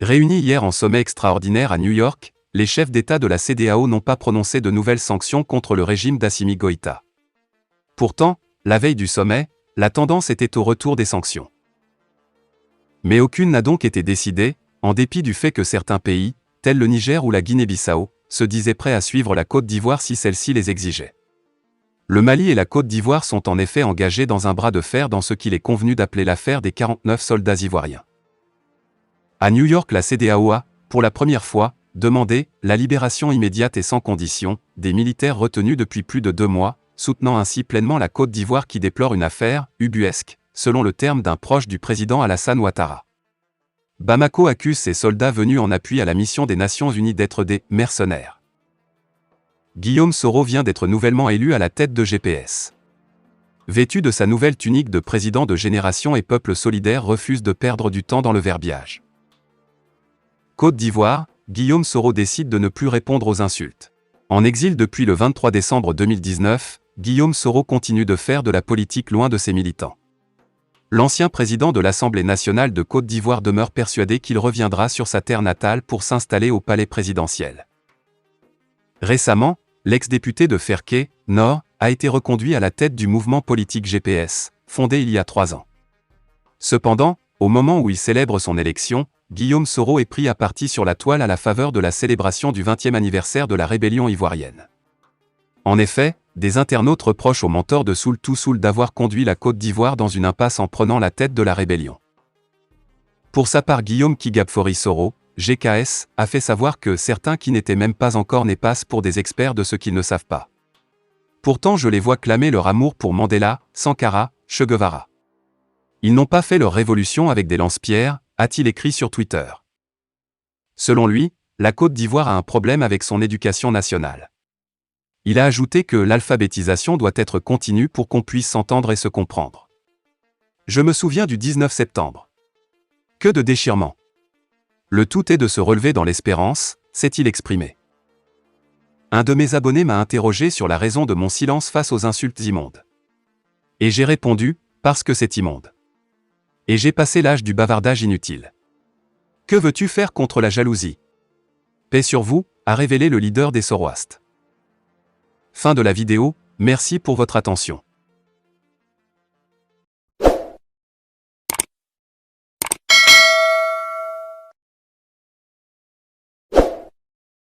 Réunis hier en sommet extraordinaire à New York, les chefs d'État de la CEDEAO n'ont pas prononcé de nouvelles sanctions contre le régime d'Assimi Goïta. Pourtant, la veille du sommet, la tendance était au retour des sanctions. Mais aucune n'a donc été décidée, en dépit du fait que certains pays, tels le Niger ou la Guinée-Bissau, se disaient prêts à suivre la Côte d'Ivoire si celle-ci les exigeait. Le Mali et la Côte d'Ivoire sont en effet engagés dans un bras de fer dans ce qu'il est convenu d'appeler l'affaire des 49 soldats ivoiriens. À New York, la CEDEAO a, pour la première fois, demandé la libération immédiate et sans condition des militaires retenus depuis plus de 2 mois, soutenant ainsi pleinement la Côte d'Ivoire qui déplore une affaire ubuesque, selon le terme d'un proche du président Alassane Ouattara. Bamako accuse ces soldats venus en appui à la mission des Nations Unies d'être des « mercenaires ». Guillaume Soro vient d'être nouvellement élu à la tête de GPS. Vêtu de sa nouvelle tunique de président de Génération et Peuple Solidaire refuse de perdre du temps dans le verbiage. Côte d'Ivoire, Guillaume Soro décide de ne plus répondre aux insultes. En exil depuis le 23 décembre 2019, Guillaume Soro continue de faire de la politique loin de ses militants. L'ancien président de l'Assemblée nationale de Côte d'Ivoire demeure persuadé qu'il reviendra sur sa terre natale pour s'installer au palais présidentiel. Récemment, l'ex-député de Ferké, Nord, a été reconduit à la tête du mouvement politique GPS, fondé il y a 3 ans. Cependant, au moment où il célèbre son élection, Guillaume Soro est pris à partie sur la toile à la faveur de la célébration du 20e anniversaire de la rébellion ivoirienne. En effet, des internautes reprochent au mentor de Soul Toussoul d'avoir conduit la Côte d'Ivoire dans une impasse en prenant la tête de la rébellion. Pour sa part, Guillaume Kigabfori Soro, GKS, a fait savoir que certains qui n'étaient même pas encore nés passent pour des experts de ce qu'ils ne savent pas. Pourtant, je les vois clamer leur amour pour Mandela, Sankara, Che Guevara. Ils n'ont pas fait leur révolution avec des lance-pierres, a-t-il écrit sur Twitter. Selon lui, la Côte d'Ivoire a un problème avec son éducation nationale. Il a ajouté que l'alphabétisation doit être continue pour qu'on puisse s'entendre et se comprendre. Je me souviens du 19 septembre. Que de déchirement. Le tout est de se relever dans l'espérance, s'est-il exprimé. Un de mes abonnés m'a interrogé sur la raison de mon silence face aux insultes immondes. Et j'ai répondu, parce que c'est immonde. Et j'ai passé l'âge du bavardage inutile. Que veux-tu faire contre la jalousie? Paix sur vous, a révélé le leader des Soroistes. Fin de la vidéo, merci pour votre attention.